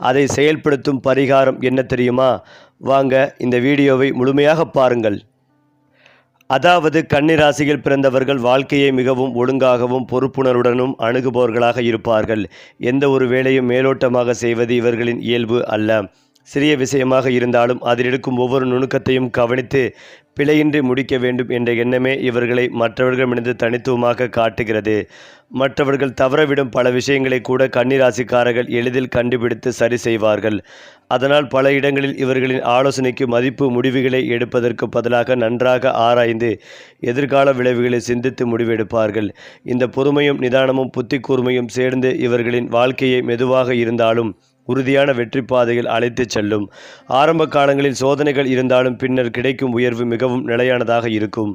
அதை செயல்படுத்தும் பரிகாரம் என்ன தெரியுமா? வாங்க இந்த வீடியோவை முழுமையாக பாருங்கள். அதாவது கன்னி ராசியில் பிறந்தவர்கள் வாழ்க்கையை மிகவும் ஒழுங்காகவும் பொறுப்புணர்வுடனும் அணுகுபவர்களாக இருப்பார்கள். எந்த ஒரு வேலையும் மேலோட்டமாக செய்வது இவர்களின் இயல்பு அல்ல. சிறிய விஷயமாக இருந்தாலும் அதில் இருக்கும் ஒவ்வொரு நுணுக்கத்தையும் கவனித்து பிழையின்றி முடிக்க வேண்டும் என்ற எண்ணமே இவர்களை மற்றவர்களிடமிருந்து தனித்துவமாக காட்டுகிறது. மற்றவர்கள் தவறவிடும் பல விஷயங்களை கூட கன்னிராசிக்காரர்கள் எளிதில் கண்டுபிடித்து சரி செய்வார்கள். அதனால் பல இடங்களில் இவர்களின் ஆலோசனைக்கு மதிப்பு முடிவுகளை எடுப்பதற்கு பதிலாக நன்றாக ஆராய்ந்து எதிர்கால விளைவுகளை சிந்தித்து முடிவெடுப்பார்கள். இந்த பொறுமையும் நிதானமும் புத்தி கூர்மையும் சேர்ந்து இவர்களின் வாழ்க்கையை மெதுவாக இருந்தாலும் உறுதியான வெற்றி பாதையில் அழைத்துச் செல்லும். ஆரம்ப காலங்களில் சோதனைகள் இருந்தாலும் பின்னர் கிடைக்கும் உயர்வு மிகவும் நிலையானதாக இருக்கும்.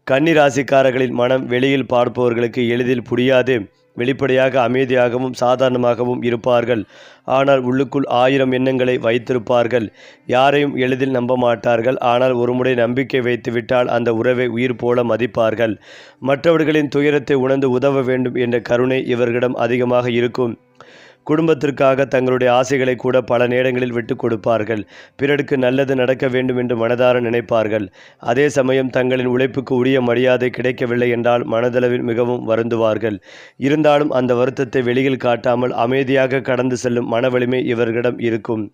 கன்னி ராசிக்காரர்களின் மனம் வெளியில் பார்ப்பவர்களுக்கு எளிதில் புரியாது. வெளிப்படையாக அமைதியாகவும் சாதாரணமாகவும் இருப்பார்கள். ஆனால் உள்ளுக்குள் 1000 எண்ணங்களை வைத்திருப்பார்கள். யாரையும் எளிதில் நம்ப மாட்டார்கள். ஆனால் ஒருமுறை நம்பிக்கை வைத்துவிட்டால் அந்த உறவை உயிர் போல மதிப்பார்கள். மற்றவர்களின் துயரத்தை உணர்ந்து உதவ வேண்டும் என்ற கருணை இவர்களிடம் அதிகமாக இருக்கும். குடும்பத்திற்காக தங்களுடைய ஆசைகளை கூட பல நேரங்களில் விட்டு கொடுப்பார்கள். பிறருக்கு நல்லது நடக்க வேண்டும் என்று மனதார நினைப்பார்கள். அதே சமயம் தங்களின் உழைப்புக்கு உரிய மரியாதை கிடைக்கவில்லை என்றால் மனதளவில் மிகவும் வருந்துவார்கள். இருந்தாலும் அந்த வருத்தத்தை வெளியில் காட்டாமல் அமைதியாக கடந்து செல்லும் மன வலிமை இவர்களிடம் இருக்கும்.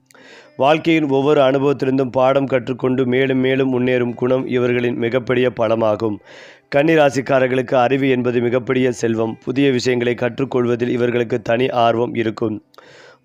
வாழ்க்கையின் ஒவ்வொரு அனுபவத்திலிருந்தும் பாடம் கற்றுக்கொண்டு மேலும் மேலும் முன்னேறும் குணம் இவர்களின் மிகப்பெரிய பலமாகும். கன்னிராசிக்காரர்களுக்கு அறிவு என்பது மிகப்பெரிய செல்வம். புதிய விஷயங்களை கற்றுக்கொள்வதில் இவர்களுக்கு தனி ஆர்வம் இருக்கும்.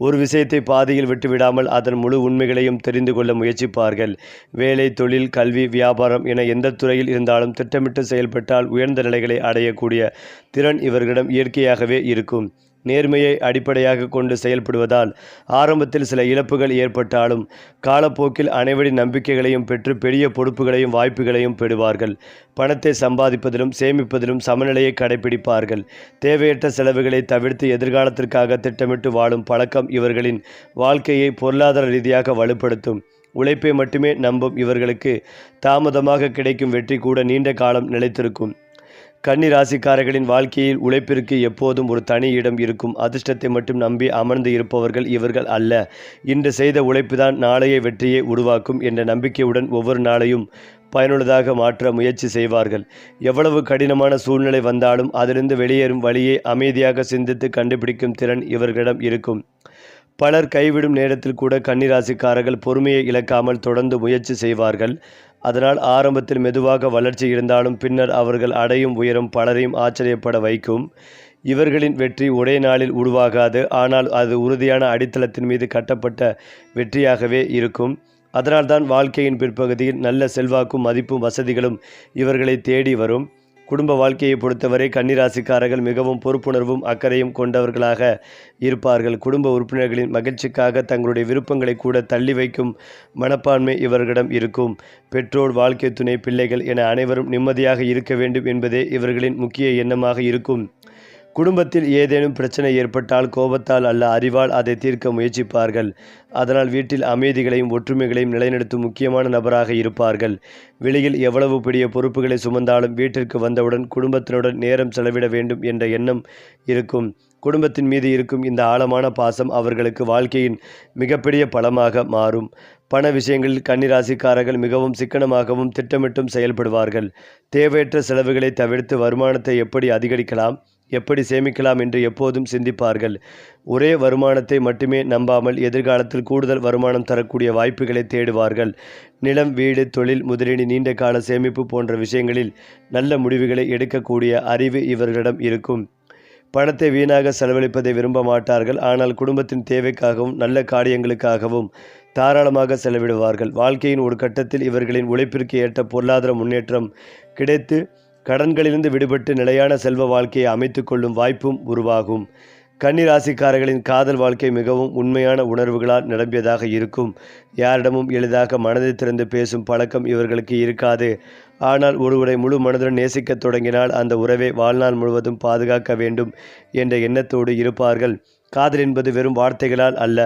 ஒரு விஷயத்தை பாதியில் விட்டுவிடாமல் அதன் முழு உண்மைகளையும் தெரிந்து கொள்ள முயற்சிப்பார்கள். வேலை, தொழில், கல்வி, வியாபாரம் என எந்த துறையில் இருந்தாலும் திட்டமிட்டு செயல்பட்டால் உயர்ந்த நிலைகளை அடையக்கூடிய திறன் இவர்களிடம் இயற்கையாகவே இருக்கும். நேர்மையை அடிப்படையாக கொண்டு செயல்படுவதால் ஆரம்பத்தில் சில இழப்புகள் ஏற்பட்டாலும் காலப்போக்கில் அனைவரின் நம்பிக்கைகளையும் பெற்று பெரிய பொறுப்புகளையும் வாய்ப்புகளையும் பெறுவார்கள். பணத்தை சம்பாதிப்பதிலும் சேமிப்பதிலும் சமநிலையை கடைபிடிப்பார்கள். தேவையற்ற செலவுகளை தவிர்த்து எதிர்காலத்திற்காக திட்டமிட்டு வாழும் பழக்கம் இவர்களின் வாழ்க்கையை பொருளாதார ரீதியாக வலுப்படுத்தும். உழைப்பை மட்டுமே நம்பும் இவர்களுக்கு தாமதமாக கிடைக்கும் வெற்றி கூட நீண்ட காலம் நிலைத்திருக்கும். கன்னி ராசிக்காரர்களின் வாழ்க்கையில் உழைப்பிற்கு எப்போதும் ஒரு தனி இடம் இருக்கும். அதிர்ஷ்டத்தை மட்டும் நம்பி அமர்ந்து இருப்பவர்கள் இவர்கள் அல்ல. இன்று செய்த உழைப்புதான் நாளைய வெற்றியை உருவாக்கும் என்ற நம்பிக்கையுடன் ஒவ்வொரு நாளையும் பயனுள்ளதாக மாற்ற முயற்சி செய்வார்கள். எவ்வளவு கடினமான சூழ்நிலை வந்தாலும் அதிலிருந்து வெளியேறும் வழியை அமைதியாக சிந்தித்து கண்டுபிடிக்கும் திறன் இவர்களிடம் இருக்கும். பலர் கைவிடும் நேரத்தில் கூட கன்னிராசிக்காரர்கள் பொறுமையை இழக்காமல் தொடர்ந்து முயற்சி செய்வார்கள். அதனால் ஆரம்பத்தில் மெதுவாக வளர்ச்சி இருந்தாலும் பின்னர் அவர்கள் அடையும் உயரம் பலரையும் ஆச்சரியப்பட வைக்கும். இவர்களின் வெற்றி ஒரே நாளில் உருவாகாது. ஆனால் அது உறுதியான அடித்தளத்தின் மீது கட்டப்பட்ட வெற்றியாகவே இருக்கும். அதனால்தான் வாழ்க்கையின் பிற்பகுதியில் நல்ல செல்வாக்கும் மதிப்பும் வசதிகளும் இவர்களை தேடி வரும். குடும்ப வாழ்க்கையை பொறுத்தவரை கன்னிராசிக்காரர்கள் மிகவும் பொறுப்புணர்வும் அக்கறையும் கொண்டவர்களாக இருப்பார்கள். குடும்ப உறுப்பினர்களின் மகிழ்ச்சிக்காக தங்களுடைய விருப்பங்களை கூட தள்ளி வைக்கும் மனப்பான்மை இவர்களிடம் இருக்கும். பெற்றோர், வாழ்க்கை துணை, பிள்ளைகள் என அனைவரும் நிம்மதியாக இருக்க வேண்டும் என்பதே இவர்களின் முக்கிய எண்ணமாக இருக்கும். குடும்பத்தில் ஏதேனும் பிரச்சனை ஏற்பட்டால் கோபத்தால் அல்ல, அறிவால் அதை தீர்க்க முயற்சிப்பார்கள். அதனால் வீட்டில் அமைதிகளையும் ஒற்றுமைகளையும் நிலைநிறுத்தும் முக்கியமான நபராக இருப்பார்கள். வெளியில் எவ்வளவு பெரிய பொறுப்புகளை சுமந்தாலும் வீட்டிற்கு வந்தவுடன் குடும்பத்தினுடன் நேரம் செலவிட வேண்டும் என்ற எண்ணம் இருக்கும். குடும்பத்தின் மீது இருக்கும் இந்த ஆழமான பாசம் அவர்களுக்கு வாழ்க்கையின் மிகப்பெரிய பலமாக மாறும். பண விஷயங்களில் கன்னிராசிக்காரர்கள் மிகவும் சிக்கனமாகவும் திட்டமிட்டும் செயல்படுவார்கள். தேவையற்ற செலவுகளை தவிர்த்து வருமானத்தை எப்படி அதிகரிக்கலாம், எப்படி சேமிக்கலாம் என்று எப்போதும் சிந்திப்பார்கள். ஒரே வருமானத்தை மட்டுமே நம்பாமல் எதிர்காலத்தில் கூடுதல் வருமானம் தரக்கூடிய வாய்ப்புகளை தேடுவார்கள். நிலம், வீடு, தொழில் முதலீடு, நீண்ட கால சேமிப்பு போன்ற விஷயங்களில் நல்ல முடிவுகளை எடுக்கக்கூடிய அறிவு இவர்களிடம் இருக்கும். பணத்தை வீணாக செலவழிப்பதை விரும்ப மாட்டார்கள். ஆனால் குடும்பத்தின் தேவைக்காகவும் நல்ல காரியங்களுக்காகவும் தாராளமாக செலவிடுவார்கள். வாழ்க்கையின் ஒரு கட்டத்தில் இவர்களின் உழைப்பிற்கு ஏற்ற பொருளாதார முன்னேற்றம் கிடைத்து கடன்களிலிருந்து விடுபட்டு நிலையான செல்வ வாழ்க்கையை அமைத்து கொள்ளும் வாய்ப்பும் உருவாகும். கன்னி ராசிக்காரர்களின் காதல் வாழ்க்கை மிகவும் உண்மையான உணர்வுகளால் நிரம்பியதாக இருக்கும். யாரிடமும் எளிதாக மனதை திறந்து பேசும் பழக்கம் இவர்களுக்கு இருக்காது. ஆனால் ஒருவரை முழு மனதுடன் நேசிக்கத் தொடங்கினால் அந்த உறவை வாழ்நாள் முழுவதும் பாதுகாக்க வேண்டும் என்ற எண்ணத்தோடு இருப்பார்கள். காதல் என்பது வெறும் வார்த்தைகளால் அல்ல,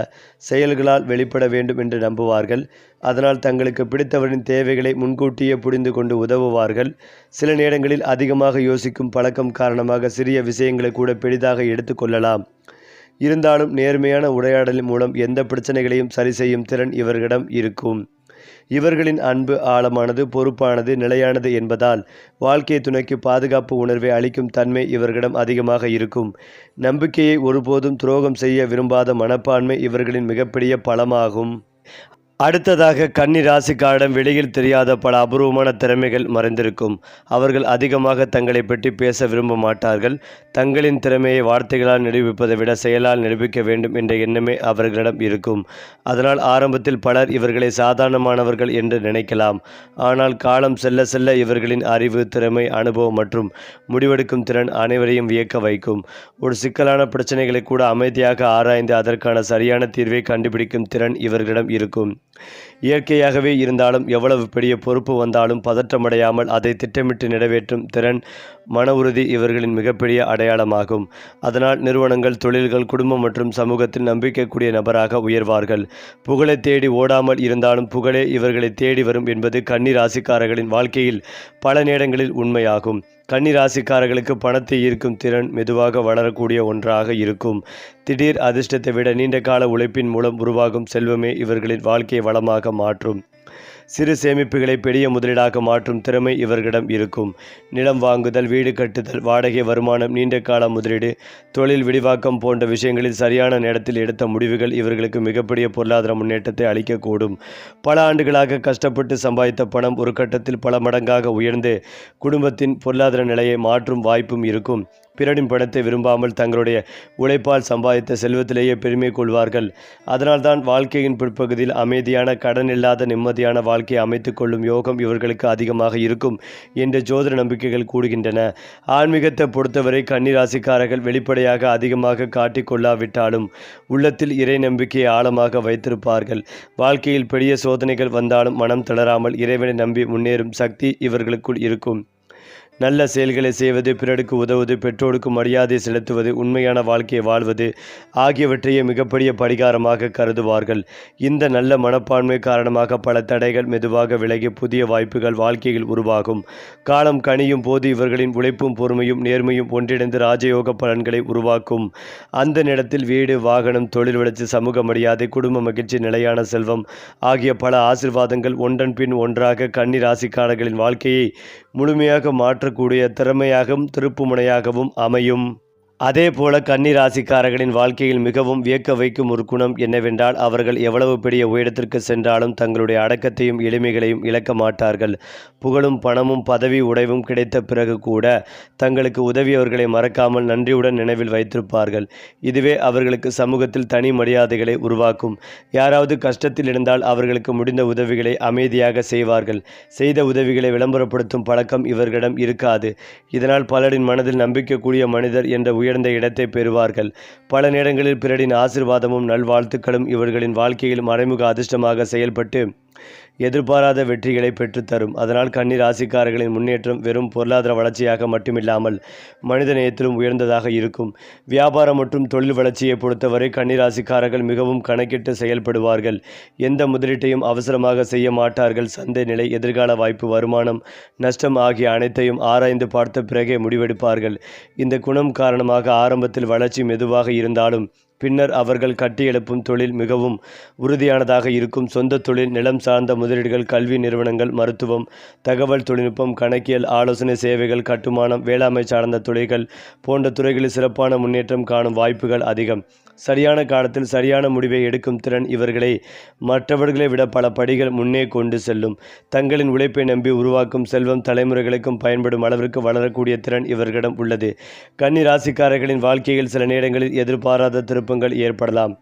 செயல்களால் வெளிப்பட வேண்டும் என்று நம்புவார்கள். அதனால் தங்களுக்கு பிடித்தவரின் தேவைகளை முன்கூட்டியே புரிந்து கொண்டு உதவுவார்கள். சில நேரங்களில் அதிகமாக யோசிக்கும் பழக்கம் காரணமாக சிறிய விஷயங்களை கூட பெரிதாக எடுத்துக்கொள்ளலாம். இருந்தாலும் நேர்மையான உரையாடலின் மூலம் எந்த பிரச்சனைகளையும் சரி செய்யும் திறன் இவர்களிடம் இருக்கும். இவர்களின் அன்பு ஆழமானது, பொறுப்பானது, நிலையானது என்பதால் வாழ்க்கை துணைக்கு பாதுகாப்பு உணர்வை அளிக்கும் தன்மை இவர்களிடம் அதிகமாக இருக்கும். நம்பிக்கையை ஒருபோதும் துரோகம் செய்ய விரும்பாத மனப்பான்மை இவர்களின் மிகப்பெரிய பலமாகும். அடுத்ததாக கன்னி ராசிக்காரிடம் வெளியில் தெரியாத பல அபூர்வமான திறமைகள் மறைந்திருக்கும். அவர்கள் அதிகமாக தங்களை பற்றி பேச விரும்ப மாட்டார்கள். தங்களின் திறமையை வார்த்தைகளால் நிரூபிப்பதை விட செயலால் நிரூபிக்க வேண்டும் என்ற எண்ணமே அவர்களிடம் இருக்கும். அதனால் ஆரம்பத்தில் பலர் இவர்களை சாதாரணமானவர்கள் என்று நினைக்கலாம். ஆனால் காலம் செல்ல செல்ல இவர்களின் அறிவு, திறமை, அனுபவம் மற்றும் முடிவெடுக்கும் திறன் அனைவரையும் வியக்க வைக்கும். ஒரு சிக்கலான பிரச்சனைகளை கூட அமைதியாக ஆராய்ந்து அதற்கான சரியான தீர்வை கண்டுபிடிக்கும் திறன் இவர்களிடம் இருக்கும். இயற்கையாகவே இருந்தாலும் எவ்வளவு பெரிய பொறுப்பு வந்தாலும் பதற்றமடையாமல் அதை திட்டமிட்டு நிறைவேற்றும் திறன், மன உறுதி இவர்களின் மிகப்பெரிய அடையாளமாகும். அதனால் நிறுவனங்கள், தொழில்கள், குடும்பம் மற்றும் சமூகத்தில் நம்பிக்கைக்குரிய நபராக உயர்வார்கள். புகழை தேடி ஓடாமல் இருந்தாலும் புகழே இவர்களை தேடி வரும் என்பது கன்னி ராசிக்காரர்களின் வாழ்க்கையில் பல நேரங்களில் உண்மையாகும். கன்னி ராசிக்காரர்களுக்கு பணத்தை ஈர்க்கும் திறன் மெதுவாக வளரக்கூடிய ஒன்றாக இருக்கும். திடீர் அதிர்ஷ்டத்தை விட நீண்ட கால உழைப்பின் மூலம் உருவாகும் செல்வமே இவர்களின் வாழ்க்கையை வளமாக மாற்றும். சிறு சேமிப்புகளை பெரிய முதலீடாக மாற்றும் திறமை இவர்களிடம் இருக்கும். நிலம் வாங்குதல், வீடு கட்டுதல், வாடகை வருமானம், நீண்ட கால முதலீடு, தொழில் விரிவாக்கம் போன்ற விஷயங்களில் சரியான நேரத்தில் எடுத்த முடிவுகள் இவர்களுக்கு மிகப்பெரிய பொருளாதார முன்னேற்றத்தை அளிக்கக்கூடும். பல ஆண்டுகளாக கஷ்டப்பட்டு சம்பாதித்த பணம் ஒரு கட்டத்தில் பல மடங்காக உயர்ந்து குடும்பத்தின் பொருளாதார நிலையை மாற்றும் வாய்ப்பும் இருக்கும். பிறரின் பணத்தை விரும்பாமல் தங்களுடைய உழைப்பால் சம்பாதித்த செல்வத்திலேயே பெருமை கொள்வார்கள். அதனால்தான் வாழ்க்கையின் பிற்பகுதியில் அமைதியான, கடன் இல்லாத நிம்மதியான வாழ்க்கையை அமைத்துக் கொள்ளும் யோகம் இவர்களுக்கு அதிகமாக இருக்கும் என்ற ஜோதிட நம்பிக்கைகள் கூடுகின்றன. ஆன்மீகத்தை பொறுத்தவரை கன்னி ராசிக்காரர்கள் வெளிப்படையாக அதிகமாக காட்டிக்கொள்ளாவிட்டாலும் உள்ளத்தில் இறை நம்பிக்கையை ஆழமாக வைத்திருப்பார்கள். வாழ்க்கையில் பெரிய சோதனைகள் வந்தாலும் மனம் தளராமல் இறைவனை நம்பி முன்னேறும் சக்தி இவர்களுக்குள் இருக்கும். நல்ல செயல்களை செய்வது, பிறருக்கு உதவுவது, பெற்றோருக்கு மரியாதை செலுத்துவது, உண்மையான வாழ்க்கையை வாழ்வது ஆகியவற்றையே மிகப்பெரிய பரிகாரமாக கருதுவார்கள். இந்த நல்ல மனப்பான்மை காரணமாக பல தடைகள் மெதுவாக விலகி புதிய வாய்ப்புகள் வாழ்க்கையில் உருவாகும். காலம் கனியும் போது இவர்களின் உழைப்பும் பொறுமையும் நேர்மையும் ஒன்றிணைந்து ராஜயோக பலன்களை உருவாக்கும். அந்த நேரத்தில் வீடு, வாகனம், தொழில் வளர்ச்சி, சமூக மரியாதை, குடும்ப மகிழ்ச்சி, நிலையான செல்வம் ஆகிய பல ஆசீர்வாதங்கள் ஒன்றன் பின் ஒன்றாக கன்னி ராசிக்காரர்களின் வாழ்க்கையை முழுமையாக மாற்றக்கூடிய திறமையாகவும் திருப்புமுனையாகவும் அமையும். அதேபோல கன்னி ராசிக்காரர்களின் வாழ்க்கையில் மிகவும் வியக்க வைக்கும் ஒரு குணம் என்னவென்றால், அவர்கள் எவ்வளவு பெரிய உயரத்திற்கு சென்றாலும் தங்களுடைய அடக்கத்தையும் எளிமைகளையும் இழக்க மாட்டார்கள். புகழும் பணமும் பதவி உடைவும் கிடைத்த பிறகு கூட தங்களுக்கு உதவியவர்களை மறக்காமல் நன்றியுடன் நினைவில் வைத்திருப்பார்கள். இதுவே அவர்களுக்கு சமூகத்தில் தனி மரியாதைகளை உருவாக்கும். யாராவது கஷ்டத்தில் இருந்தால் அவர்களுக்கு முடிந்த உதவிகளை அமைதியாக செய்வார்கள். செய்த உதவிகளை விளம்பரப்படுத்தும் பழக்கம் இவர்களிடம் இருக்காது. இதனால் பலரின் மனதில் நம்பிக்கைக்குரிய மனிதர் என்ற உயர்ந்த இடத்தை பெறுவார்கள். பல நேரங்களில் பிறரின் ஆசீர்வாதமும் நல்வாழ்த்துக்களும் இவர்களின் வாழ்க்கையில் மறைமுக அதிர்ஷ்டமாக செயல்பட்டு எதிர்பாராத வெற்றிகளை பெற்றுத்தரும். அதனால் கன்னி ராசிக்காரர்களின் முன்னேற்றம் வெறும் பொருளாதார வளர்ச்சியாக மட்டுமில்லாமல் மனித நேயத்திலும் உயர்ந்ததாக இருக்கும். வியாபாரம் மற்றும் தொழில் வளர்ச்சியை பொறுத்தவரை கன்னி ராசிக்காரர்கள் மிகவும் கணக்கிட்டு செயல்படுவார்கள். எந்த முதலீட்டையும் அவசரமாக செய்ய மாட்டார்கள். சந்தை நிலை, எதிர்கால வாய்ப்பு, வருமானம், நஷ்டம் ஆகிய அனைத்தையும் ஆராய்ந்து பார்த்த பிறகே முடிவெடுப்பார்கள். இந்த குணம் காரணமாக ஆரம்பத்தில் வளர்ச்சி மெதுவாக இருந்தாலும் பின்னர் அவர்கள் கட்டியெழுப்பும் தொழில் மிகவும் உறுதியானதாக இருக்கும். சொந்த தொழில், நிலம் சார்ந்த முதலீடுகள், கல்வி நிறுவனங்கள், மருத்துவம், தகவல் தொழில்நுட்பம், கணக்கியல், ஆலோசனை சேவைகள், கட்டுமானம், வேளாண்மை சார்ந்த தொழில்கள் போன்ற துறைகளில் சிறப்பான முன்னேற்றம் காணும் வாய்ப்புகள் அதிகம். சரியான காலத்தில் சரியான முடிவை எடுக்கும் திறன் இவர்களை மற்றவர்களை விட பல படிகள் முன்னே கொண்டு செல்லும். தங்களின் உழைப்பை நம்பி உருவாக்கும் செல்வம் தலைமுறைகளுக்கும் பயன்படும் அளவிற்கு வளரக்கூடிய திறன் இவர்களிடம் உள்ளது. கன்னி ராசிக்காரர்களின் வாழ்க்கையில் சில நேரங்களில் எதிர்பாராத திருப்பங்கள் ஏற்படலாம்.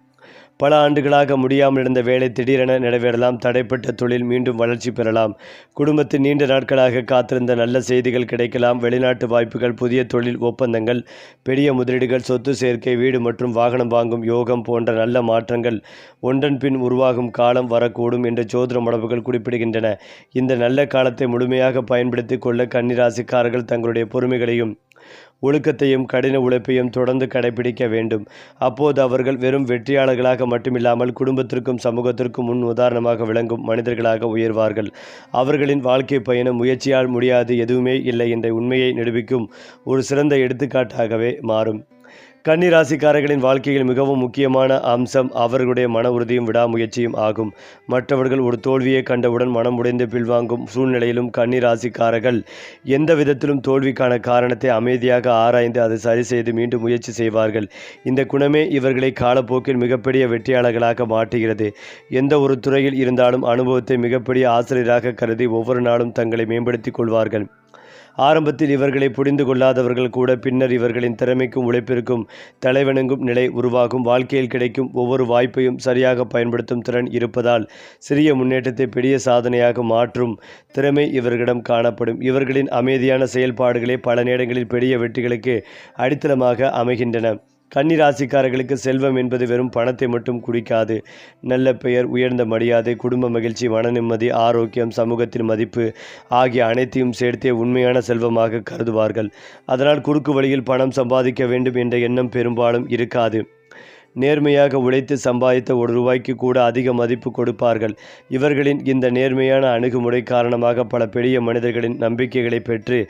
பல ஆண்டுகளாக முடியாமல் இருந்த வேலை திடீரென நிறைவேறலாம். தடைப்பட்ட தொழில் மீண்டும் வளர்ச்சி பெறலாம். குடும்பத்தில் நீண்ட நாட்களாக காத்திருந்த நல்ல செய்திகள் கிடைக்கலாம். வெளிநாட்டு வாய்ப்புகள், புதிய தொழில் ஒப்பந்தங்கள், பெரிய முதலீடுகள், சொத்து சேர்க்கை, வீடு மற்றும் வாகனம் வாங்கும் யோகம் போன்ற நல்ல மாற்றங்கள் ஒன்றன் பின் உருவாகும் காலம் வரக்கூடும் என்று ஜோதிட மரபுகள் குறிப்பிடுகின்றன. இந்த நல்ல காலத்தை முழுமையாக பயன்படுத்தி கொள்ள கன்னிராசிக்காரர்கள் தங்களுடைய பொறுமைகளையும் ஒழுக்கத்தையும் கடின உழைப்பையும் தொடர்ந்து கடைபிடிக்க வேண்டும். அப்போது அவர்கள் வெறும் வெற்றியாளர்களாக மட்டுமில்லாமல் குடும்பத்திற்கும் சமூகத்திற்கும் முன் உதாரணமாக விளங்கும் மனிதர்களாக உயர்வார்கள். அவர்களின் வாழ்க்கை பயணம் முயற்சியால் முடியாது எதுவுமே இல்லை என்ற உண்மையை நிரூபிக்கும் ஒரு சிறந்த எடுத்துக்காட்டாகவே மாறும். கன்னி ராசிக்காரர்களின் வாழ்க்கையில் மிகவும் முக்கியமான அம்சம் அவர்களுடைய மன உறுதியும் விடாமுயற்சியும் ஆகும். மற்றவர்கள் ஒரு தோல்வியை கண்டவுடன் மனம் உடைந்து பின்வாங்கும் சூழ்நிலையிலும் கன்னி ராசிக்காரர்கள் எந்த விதத்திலும் தோல்விக்கான காரணத்தை அமைதியாக ஆராய்ந்து அதை சரி செய்து மீண்டும் முயற்சி செய்வார்கள். இந்த குணமே இவர்களை காலப்போக்கில் மிகப்பெரிய வெற்றியாளர்களாக மாற்றுகிறது. எந்த ஒரு துறையில் இருந்தாலும் அனுபவத்தை மிகப்பெரிய ஆசிரியராக கருதி ஒவ்வொரு நாளும் தங்களை மேம்படுத்திக் கொள்வார்கள். ஆரம்பத்தில் இவர்களை புரிந்து கொள்ளாதவர்கள் கூட பின்னர் இவர்களின் திறமைக்கும் உழைப்பிற்கும் தலைவணங்கும் நிலை உருவாகும். வாழ்க்கையில் கிடைக்கும் ஒவ்வொரு வாய்ப்பையும் சரியாக பயன்படுத்தும் திறன் இருப்பதால் சிறிய முன்னேற்றத்தை பெரிய சாதனையாக மாற்றும் திறமை இவர்களிடம் காணப்படும். இவர்களின் அமைதியான செயல்பாடுகளே பல நேரங்களில் பெரிய வெற்றிகளுக்கு அடித்தளமாக அமைகின்றன. கன்னி ராசிக்காரர்களுக்கு செல்வம் என்பது வெறும் பணத்தை மட்டும் குடிக்காது. நல்ல பெயர், உயர்ந்த மரியாதை, குடும்ப மகிழ்ச்சி, மன நிம்மதி, ஆரோக்கியம், சமூகத்தின் மதிப்பு ஆகிய அனைத்தையும் சேர்த்தே உண்மையான செல்வமாக கருதுவார்கள். அதனால் குறுக்கு வழியில் பணம் சம்பாதிக்க வேண்டும் என்ற எண்ணம் பெரும்பாலும் இருக்காது. நேர்மையாக உழைத்து சம்பாதித்த ₹1 கூட அதிக மதிப்பு கொடுப்பார்கள். இவர்களின் இந்த நேர்மையான அணுகுமுறை காரணமாக பல பெரிய மனிதர்களின் நம்பிக்கைகளை பெற்று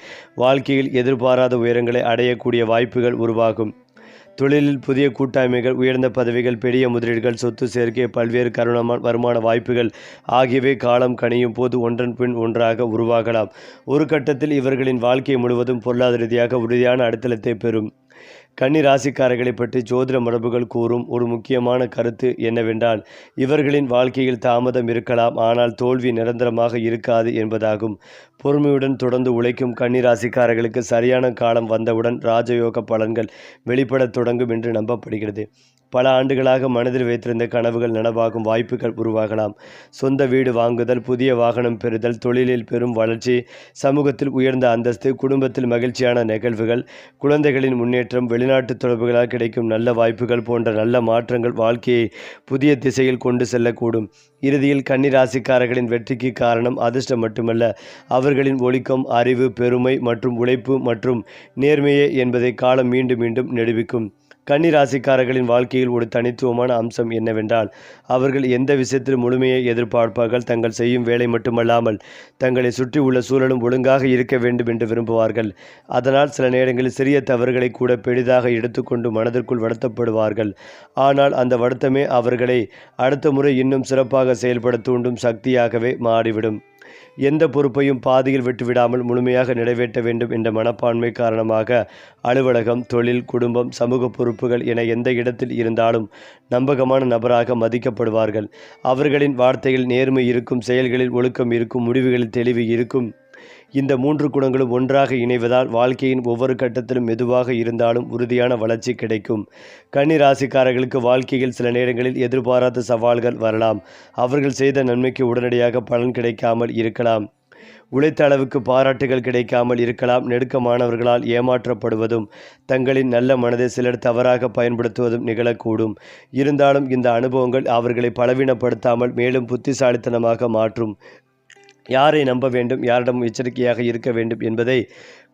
வாழ்க்கையில் எதிர்பாராத உயரங்களை அடையக்கூடிய வாய்ப்புகள் உருவாகும். தொழிலில் புதிய கூட்டாண்மைகள், உயர்ந்த பதவிகள், பெரிய முதலீடுகள், சொத்து சேர்க்கை, பல்வேறு வருமான வாய்ப்புகள் ஆகியவை காலம் கணியும் போது ஒன்றன் பின் ஒன்றாக உருவாகலாம். ஒரு கட்டத்தில் இவர்களின் வாழ்க்கை முழுவதும் பொருளாதார ரீதியாக உறுதியான அடித்தளத்தை பெறும். கன்னி ராசிக்காரர்களை பற்றி ஜோதிட மரபுகள் கூறும் ஒரு முக்கியமான கருத்து என்னவென்றால், இவர்களின் வாழ்க்கையில் தாமதம் இருக்கலாம், ஆனால் தோல்வி நிரந்தரமாக இருக்காது என்பதாகும். பொறுமையுடன் தொடர்ந்து உழைக்கும் கன்னி ராசிக்காரர்களுக்கு சரியான காலம் வந்தவுடன் ராஜயோக பலன்கள் வெளிப்படத் தொடங்கும் என்று நம்பப்படுகிறது. பல ஆண்டுகளாக மனதில் வைத்திருந்த கனவுகள் நனவாகும் வாய்ப்புகள் உருவாகலாம். சொந்த வீடு வாங்குதல், புதிய வாகனம் பெறுதல், தொழிலில் பெரும் வளர்ச்சி, சமூகத்தில் உயர்ந்த அந்தஸ்து, குடும்பத்தில் மகிழ்ச்சியான நிகழ்வுகள், குழந்தைகளின் முன்னேற்றம், வெளிநாட்டு தொடர்புகளால் கிடைக்கும் நல்ல வாய்ப்புகள் போன்ற நல்ல மாற்றங்கள் வாழ்க்கையை புதிய திசையில் கொண்டு செல்லக்கூடும். இறுதியில் கன்னி ராசிக்காரர்களின் வெற்றிக்கு காரணம் அதிர்ஷ்டம் மட்டுமல்ல, அவர்களின் ஒழுக்கம், அறிவு, பெருமை மற்றும் உழைப்பு மற்றும் நேர்மையே என்பதை காலம் மீண்டும் மீண்டும் நிரூபிக்கும். கன்னி ராசிக்காரர்களின் வாழ்க்கையில் ஒரு தனித்துவமான அம்சம் என்னவென்றால், அவர்கள் எந்த விஷயத்தில் முழுமையை எதிர்பார்ப்பார்கள். தங்கள் செய்யும் வேலை மட்டுமல்லாமல் தங்களை சுற்றி உள்ள சூழலும் ஒழுங்காக இருக்க வேண்டும் என்று விரும்புவார்கள். அதனால் சில நேரங்களில் சிறிய தவறுகளை கூட பெரிதாக எடுத்துக்கொண்டு மனதிற்குள் வருத்தப்படுவார்கள். ஆனால் அந்த வருத்தமே அவர்களை அடுத்த முறை இன்னும் சிறப்பாக செயல்பட தூண்டும் சக்தியாகவே மாறிவிடும். எந்த பொறுப்பையும் பாதியில் விட்டுவிடாமல் முழுமையாக நிறைவேற்ற வேண்டும் என்ற மனப்பான்மை காரணமாக அலுவலகம், தொழில், குடும்பம், சமூக பொறுப்புகள் என எந்த இடத்தில் இருந்தாலும் நம்பகமான நபராக மதிக்கப்படுவார்கள். அவர்களின் வார்த்தையில் நேர்மை இருக்கும், செயல்களில் ஒழுக்கம் இருக்கும், முடிவுகளில் தெளிவு இருக்கும். இந்த 3 குணங்களும் ஒன்றாக இணைவதால் வாழ்க்கையின் ஒவ்வொரு கட்டத்திலும் மெதுவாக இருந்தாலும் உறுதியான வளர்ச்சி கிடைக்கும். கன்னி ராசிக்காரர்களுக்கு வாழ்க்கையில் சில நேரங்களில் எதிர்பாராத சவால்கள் வரலாம். அவர்கள் செய்த நன்மைக்கு உடனடியாக பலன் கிடைக்காமல் இருக்கலாம். உழைத்த அளவுக்கு பாராட்டுகள் கிடைக்காமல் இருக்கலாம். நெருக்கமானவர்களால் ஏமாற்றப்படுவதும், தங்களின் நல்ல மனதை சிலர் தவறாக பயன்படுத்துவதும் நிகழக்கூடும். இருந்தாலும் இந்த அனுபவங்கள் அவர்களை பலவீனப்படுத்தாமல் மேலும் புத்திசாலித்தனமாக மாற்றும். யாரை நம்ப வேண்டும், யாரிடம் எச்சரிக்கையாக இருக்க வேண்டும் என்பதை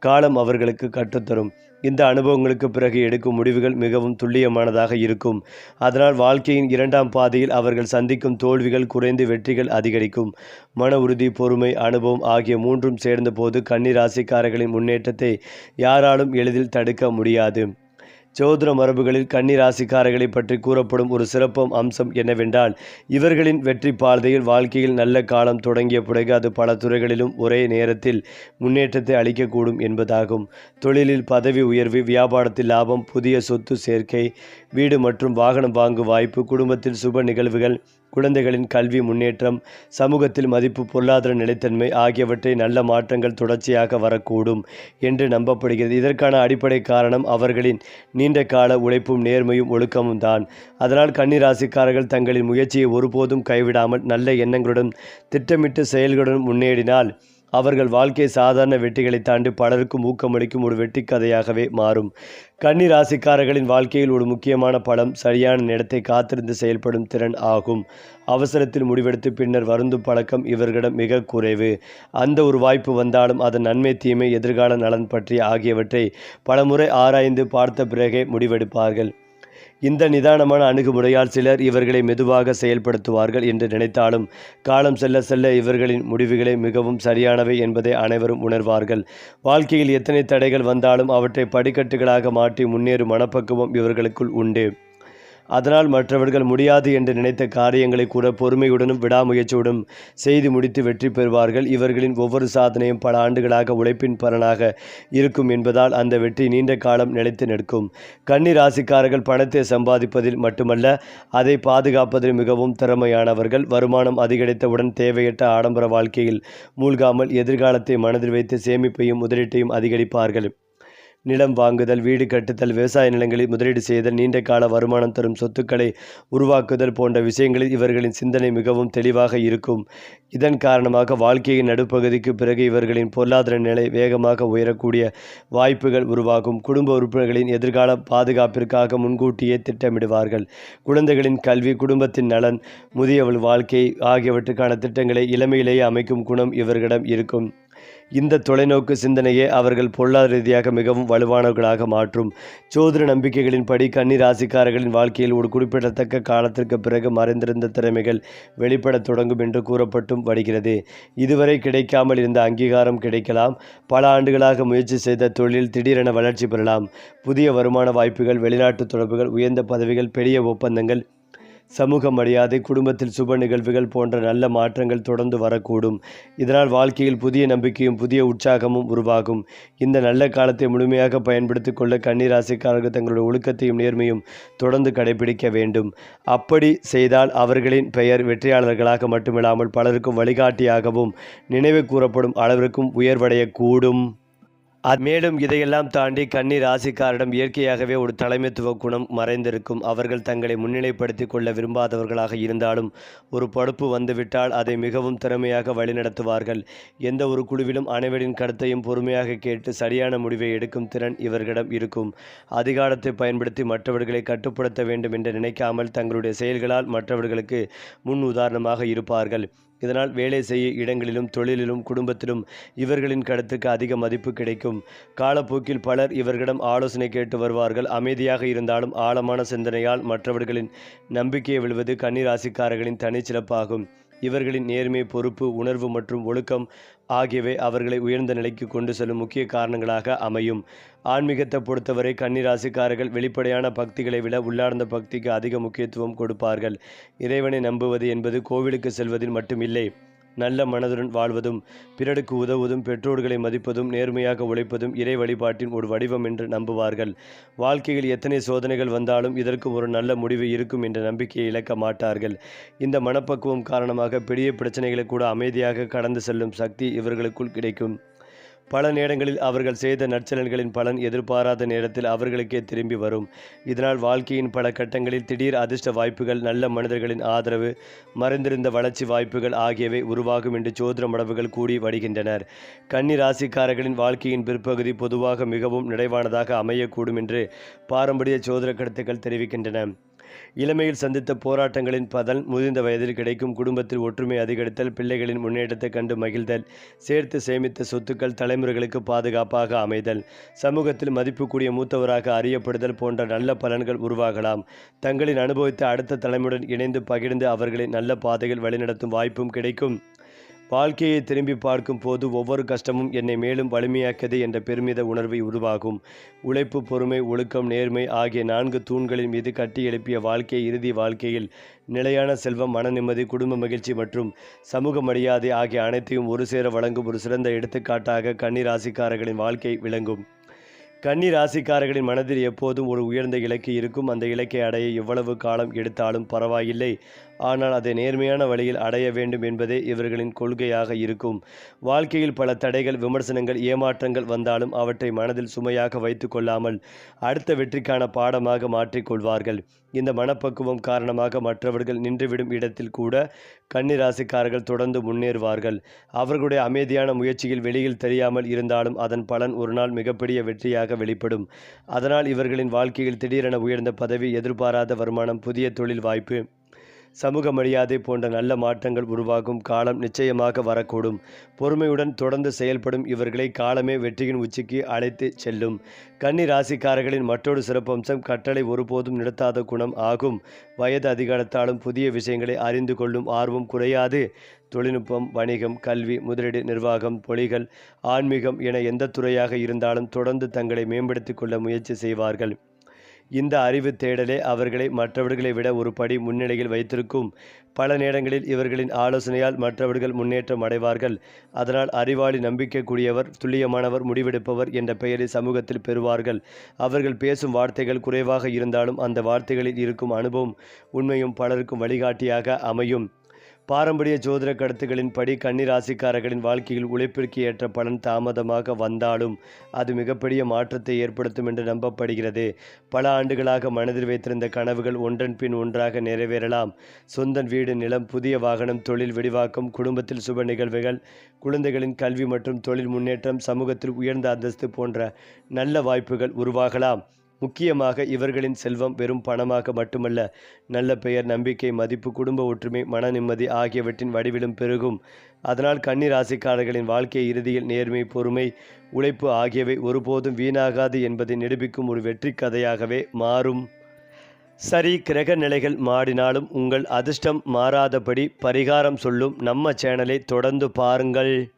காலம் அவர்களுக்கு கற்றுத்தரும். இந்த அனுபவங்களுக்கு பிறகு எடுக்கும் முடிவுகள் மிகவும் துல்லியமானதாக இருக்கும். அதனால் வாழ்க்கையின் 2ஆம் பாதையில் அவர்கள் சந்திக்கும் தோல்விகள் குறைந்து வெற்றிகள் அதிகரிக்கும். மன உறுதி, பொறுமை, அனுபவம் ஆகிய 3ம் சேர்ந்த போது கன்னி ராசிக்காரர்களின் முன்னேற்றத்தை யாராலும் எளிதில் தடுக்க முடியாது. ஜோதிட மரபுகளில் கன்னி ராசிக்காரர்களை பற்றி கூறப்படும் ஒரு சிறப்பு அம்சம் என்னவென்றால், இவர்களின் வெற்றி பாதையில் வாழ்க்கையில் நல்ல காலம் தொடங்கிய பிறகு அது பல துறைகளிலும் ஒரே நேரத்தில் முன்னேற்றத்தை அளிக்கக்கூடும் என்பதாகும். தொழிலில் பதவி உயர்வு, வியாபாரத்தில் லாபம், புதிய சொத்து சேர்க்கை, வீடு மற்றும் வாகனம் வாங்கும் வாய்ப்பு, குடும்பத்தில் சுப நிகழ்வுகள், குழந்தைகளின் கல்வி முன்னேற்றம், சமூகத்தில் மதிப்பு, பொருளாதார நிலைத்தன்மை ஆகியவற்றை நல்ல மாற்றங்கள் தொடர்ச்சியாக வரக்கூடும் என்று நம்பப்படுகிறது. இதற்கான அடிப்படை காரணம் அவர்களின் நீண்ட கால உழைப்பும் நேர்மையும் ஒழுக்கமும் தான். அதனால் கன்னி ராசிக்காரர்கள் தங்களின் முயற்சியை ஒருபோதும் கைவிடாமல் நல்ல எண்ணங்களுடன் திட்டமிட்டு செயல்களுடன் முன்னேறினால் அவர்கள் வாழ்க்கை சாதாரண வெற்றிகளை தாண்டி பலருக்கும் ஊக்கமளிக்கும் ஒரு வெற்றி கதையாகவே மாறும். கன்னி ராசிக்காரர்களின் வாழ்க்கையில் ஒரு முக்கியமான பலம் சரியான நேரத்தை காத்திருந்து செயல்படும் திறன் ஆகும். அவசரத்தில் முடிவெடுத்து பின்னர் வருந்தும் பழக்கம் இவர்களிடம் மிக குறைவு. அந்த ஒரு வாய்ப்பு வந்தாலும் அதன் நன்மை, தீமை, எதிர்கால நலன் பற்றி ஆகியவற்றை பலமுறை ஆராய்ந்து பார்த்த பிறகே முடிவெடுப்பார்கள். இந்த நிதானமான அணுகுமுறையால் சிலர் இவர்களை மெதுவாக செயல்படுத்துவார்கள் என்று நினைத்தாலும் காலம் செல்ல செல்ல இவர்களின் முடிவுகளே மிகவும் சரியானவை என்பதை அனைவரும் உணர்வார்கள். வாழ்க்கையில் எத்தனை தடைகள் வந்தாலும் அவற்றை படிக்கட்டுகளாக மாற்றி முன்னேறும் மனப்பக்குவம் இவர்களுக்குள் உண்டு. அதனால் மற்றவர்கள் முடியாது என்று நினைத்த காரியங்களை கூட பொறுமையுடனும் விடாமுயற்சியுடனும் செய்து முடித்து வெற்றி பெறுவார்கள். இவர்களின் ஒவ்வொரு சாதனையும் பல ஆண்டுகளாக உழைப்பின் பலனாக இருக்கும் என்பதால் அந்த வெற்றி நீண்ட காலம் நிலைத்து நிற்கும். கன்னி ராசிக்காரர்கள் பணத்தை சம்பாதிப்பதில் மட்டுமல்ல, அதை பாதுகாப்பதில் மிகவும் திறமையானவர்கள். வருமானம் அதிகரித்தவுடன் தேவையற்ற ஆடம்பர வாழ்க்கையில் மூழ்காமல் எதிர்காலத்தை மனதில் வைத்து சேமிப்பையும் முதலீட்டையும் அதிகரிப்பார்கள். நிலம் வாங்குதல், வீடு கட்டுதல், விவசாய நிலங்களில் முதலீடு செய்தல், நீண்ட கால வருமானம் தரும் சொத்துக்களை உருவாக்குதல் போன்ற விஷயங்களில் இவர்களின் சிந்தனை மிகவும் தெளிவாக இருக்கும். இதன் காரணமாக வாழ்க்கையின் நடுப்பகுதிக்கு பிறகு இவர்களின் பொருளாதார நிலை வேகமாக உயரக்கூடிய வாய்ப்புகள் உருவாகும். குடும்ப உறுப்பினர்களின் எதிர்கால பாதுகாப்பிற்காக முன்கூட்டியே திட்டமிடுவார்கள். குழந்தைகளின் கல்வி, குடும்பத்தின் நலன், முதியவள் வாழ்க்கை ஆகியவற்றுக்கான திட்டங்களை இளமையிலேயே அமைக்கும் குணம் இவர்களிடம் இருக்கும். இந்த தொலைநோக்கு சிந்தனையே அவர்கள் பொருளாதார ரீதியாக மிகவும் வலுவானவர்களாக மாற்றும். ஜோதிட நம்பிக்கைகளின்படி கன்னி ராசிக்காரர்களின் வாழ்க்கையில் ஒரு குறிப்பிடத்தக்க காலத்திற்கு பிறகு மறைந்திருந்த திறமைகள் வெளிப்படத் தொடங்கும் என்று கூறப்பட்டும் வருகிறது. இதுவரை கிடைக்காமல் இருந்த அங்கீகாரம் கிடைக்கலாம். பல ஆண்டுகளாக முயற்சி செய்த தொழில் திடீரென வளர்ச்சி பெறலாம். புதிய வருமான வாய்ப்புகள், வெளிநாட்டு தொடர்புகள், உயர்ந்த பதவிகள், பெரிய ஒப்பந்தங்கள், சமூக மரியாதை, குடும்பத்தில் சுப நிகழ்வுகள் போன்ற நல்ல மாற்றங்கள் தொடர்ந்து வரக்கூடும். இதனால் வாழ்க்கையில் புதிய நம்பிக்கையும் புதிய உற்சாகமும் உருவாகும். இந்த நல்ல காலத்தை முழுமையாக பயன்படுத்திக் கொள்ள கன்னி ராசிக்காரர்கள் தங்களுடைய ஒழுக்கத்தையும் நேர்மையும் தொடர்ந்து கடைபிடிக்க வேண்டும். அப்படி செய்தால் அவர்களின் பெயர் வெற்றியாளர்களாக மட்டுமில்லாமல் பலருக்கும் வழிகாட்டியாகவும் நினைவு கூறப்படும் அளவிற்கும் உயர்வடையக்கூடும். மேலும் இதையெல்லாம் தாண்டி கன்னி ராசிக்காரிடம் இயற்கையாகவே ஒரு தலைமைத்துவ குணம் மறைந்திருக்கும். அவர்கள் தங்களை முன்னிலைப்படுத்தி கொள்ள விரும்பாதவர்களாக இருந்தாலும் ஒரு பொறுப்பு வந்துவிட்டால் அதை மிகவும் திறமையாக வழிநடத்துவார்கள். எந்த ஒரு குழுவிலும் அனைவரின் கருத்தையும் பொறுமையாக கேட்டு சரியான முடிவை எடுக்கும் திறன் இவர்களிடம் இருக்கும். அதிகாரத்தை பயன்படுத்தி மற்றவர்களை கட்டுப்படுத்த வேண்டும் என்று நினைக்காமல் தங்களுடைய செயல்களால் மற்றவர்களுக்கு முன் உதாரணமாக இருப்பார்கள். இதனால் வேலை செய்ய இடங்களிலும் தொழிலிலும் குடும்பத்திலும் இவர்களின் கருத்துக்கு அதிக மதிப்பு கிடைக்கும். காலப்போக்கில் பலர் இவர்களிடம் ஆலோசனை கேட்டு வருவார்கள். அமைதியாக இருந்தாலும் ஆழமான சிந்தனையால் மற்றவர்களின் நம்பிக்கையை வெல்வது கன்னி ராசிக்காரர்களின் தனிச்சிறப்பாகும். இவர்களின் நேர்மை, பொறுப்பு, உணர்வு மற்றும் ஒழுக்கம் ஆகியவை அவர்களை உயர்ந்த நிலைக்கு கொண்டு செல்லும் முக்கிய காரணங்களாக அமையும். ஆன்மீகத்தை பொறுத்தவரை கன்னி ராசிக்காரர்கள் வெளிப்படையான பக்திகளை விட உள்ளார்ந்த பக்திக்கு அதிக முக்கியத்துவம் கொடுப்பார்கள். இறைவனை நம்புவது என்பது கோவிலுக்கு செல்வதில் மட்டுமில்லை, நல்ல மனதுடன் வாழ்வதும், பிறருக்கு உதவுவதும், பெற்றோர்களை மதிப்பதும், நேர்மையாக உழைப்பதும் இறை வழிபாட்டின் ஒரு வடிவம் என்று நம்புவார்கள். வாழ்க்கையில் எத்தனை சோதனைகள் வந்தாலும் இதற்கு ஒரு நல்ல முடிவு இருக்கும் என்ற நம்பிக்கையை இழக்க மாட்டார்கள். இந்த மனப்பக்குவம் காரணமாக பெரிய பிரச்சனைகளை கூட அமைதியாக கடந்து செல்லும் சக்தி இவர்களுக்குள் கிடைக்கும். பல நேரங்களில் அவர்கள் செய்த நற்செயல்களின் பலன் எதிர்பாராத நேரத்தில் அவர்களுக்கே திரும்பி வரும். இதனால் வாழ்க்கையின் பல கட்டங்களில் திடீர் அதிர்ஷ்ட வாய்ப்புகள், நல்ல மனிதர்களின் ஆதரவு, மறைந்திருந்த வளர்ச்சி வாய்ப்புகள் ஆகியவை உருவாகும் என்று ஜோதிட மரபுகள் கூடி வருகின்றனர். கன்னி ராசிக்காரர்களின் வாழ்க்கையின் பிற்பகுதி பொதுவாக மிகவும் நிறைவானதாக அமையக்கூடும் என்று பாரம்பரிய ஜோதிட கருத்துக்கள் தெரிவிக்கின்றன. இளமையில் சந்தித்த போராட்டங்களின் பலன் முதிர்ந்த வயதில் கிடைக்கும். குடும்பத்தில் ஒற்றுமை அதிகரித்தல், பிள்ளைகளின் முன்னேற்றத்தை கண்டு மகிழ்தல், சேர்த்து சேமித்த சொத்துக்கள் தலைமுறைகளுக்கு பாதுகாப்பாக அமைதல், சமூகத்தில் மதிப்புக்குரிய மூத்தவராக அறியப்படுதல் போன்ற நல்ல பலன்கள் உருவாகலாம். தங்களின் அனுபவத்தை அடுத்த தலைமுடன் இணைந்து பகிர்ந்து அவர்களை நல்ல பாதையில் வழிநடத்தும் வாய்ப்பும் கிடைக்கும். வாழ்க்கையை திரும்பி பார்க்கும் போது ஒவ்வொரு கஷ்டமும் என்னை மேலும் வலிமையாக்கியது என்ற பெருமித உணர்வை உருவாகும். உழைப்பு, பொறுமை, ஒழுக்கம், நேர்மை ஆகிய 4 தூண்களின் மீது கட்டி எழுப்பிய வாழ்க்கை இறுதி வாழ்க்கையில் நிலையான செல்வம், மன நிம்மதி, குடும்ப மகிழ்ச்சி மற்றும் சமூக மரியாதை ஆகிய அனைத்தையும் ஒரு சேர வழங்கும் ஒரு சிறந்த எடுத்துக்காட்டாக கன்னி ராசிக்காரர்களின் வாழ்க்கை விளங்கும். கன்னி ராசிக்காரர்களின் மனதில் எப்போதும் ஒரு உயர்ந்த இலக்கு இருக்கும். அந்த இலக்கை அடைய எவ்வளவு காலம் எடுத்தாலும் பரவாயில்லை, ஆனால் அதை நேர்மையான வழியில் அடைய வேண்டும் என்பதே இவர்களின் கொள்கையாக இருக்கும். வாழ்க்கையில் பல தடைகள், விமர்சனங்கள், ஏமாற்றங்கள் வந்தாலும் அவற்றை மனதில் சுமையாக வைத்து கொள்ளாமல் அடுத்த வெற்றிக்கான பாடமாக மாற்றிக்கொள்வார்கள். இந்த மனப்பக்குவம் காரணமாக மற்றவர்கள் நின்றுவிடும் இடத்தில் கூட கன்னி ராசிக்காரர்கள் தொடர்ந்து முன்னேறுவார்கள். அவர்களுடைய அமைதியான முயற்சியில் வெளியில் தெரியாமல் இருந்தாலும் அதன் பலன் ஒரு நாள் மிகப்பெரிய வெற்றியாக வெளிப்படும். அதனால் இவர்களின் வாழ்க்கையில் திடீரென உயர்ந்த பதவி, எதிர்பாராத வருமானம், புதிய தொழில் வாய்ப்பு, சமூக மரியாதை போன்ற நல்ல மாற்றங்கள் உருவாகும் காலம் நிச்சயமாக வரக்கூடும். பொறுமையுடன் தொடர்ந்து செயல்படும் இவர்களை காலமே வெற்றியின் உச்சிக்கு அழைத்து செல்லும். கன்னி ராசிக்காரர்களின் மற்றொரு சிறப்பம்சம் கட்டளை ஒருபோதும் நிறுத்தாத குணம் ஆகும். வயது அதிகாரத்தாலும் புதிய விஷயங்களை அறிந்து கொள்ளும் ஆர்வம் குறையாது. தொழில்நுட்பம், வணிகம், கல்வி, முதலீடு, நிர்வாகம், பொலிகள், ஆன்மீகம் என எந்த துறையாக இருந்தாலும் தொடர்ந்து தங்களை மேம்படுத்திக் கொள்ள முயற்சி செய்வார்கள். இந்த அறிவு தேடலே அவர்களை மற்றவர்களை விட ஒரு படி முன்னிலையில் வைத்திருக்கும். பல நேரங்களில் இவர்களின் ஆலோசனையால் மற்றவர்கள் முன்னேற்றம் அடைவார்கள். அதனால் அறிவாளி, நம்பிக்கைக்குரியவர், துல்லியமானவர், முடிவெடுப்பவர் என்ற பெயரை சமூகத்தில் பெறுவார்கள். அவர்கள் பேசும் வார்த்தைகள் குறைவாக இருந்தாலும் அந்த வார்த்தைகளில் இருக்கும் அனுபவம் உண்மையும் பலருக்கும் வழிகாட்டியாக அமையும். பாரம்பரிய ஜோதிட கருத்துக்களின் படி கன்னி ராசிக்காரர்களின் வாழ்க்கையில் உழைப்பிற்கு ஏற்ற பலன் தாமதமாக வந்தாலும் அது மிகப்பெரிய மாற்றத்தை ஏற்படுத்தும் என்று நம்பப்படுகிறது. பல ஆண்டுகளாக மனதில் வைத்திருந்த கனவுகள் ஒன்றன் பின் ஒன்றாக நிறைவேறலாம். சொந்த வீடு, நிலம், புதிய வாகனம், தொழில் விரிவாக்கம், குடும்பத்தில் சுப நிகழ்வுகள், குழந்தைகளின் கல்வி மற்றும் தொழில் முன்னேற்றம், சமூகத்தில் உயர்ந்த அந்தஸ்து போன்ற நல்ல வாய்ப்புகள் உருவாகலாம். முக்கியமாக இவர்களின் செல்வம் வெறும் பணமாக மட்டுமல்ல, நல்ல பெயர், நம்பிக்கை, மதிப்பு, குடும்ப ஒற்றுமை, மன நிம்மதி ஆகியவற்றின் வடிவிலும் பெருகும். அதனால் கன்னி ராசிக்காரர்களின் வாழ்க்கை இறுதியில் நேர்மை, பொறுமை, உழைப்பு ஆகியவை ஒருபோதும் வீணாகாது என்பதை நிரூபிக்கும் ஒரு வெற்றி கதையாகவே மாறும். சரி, கிரக நிலைகள் மாறினாலும் உங்கள் அதிர்ஷ்டம் மாறாதபடி பரிகாரம் சொல்லும் நம்ம சேனலை தொடர்ந்து பாருங்கள்.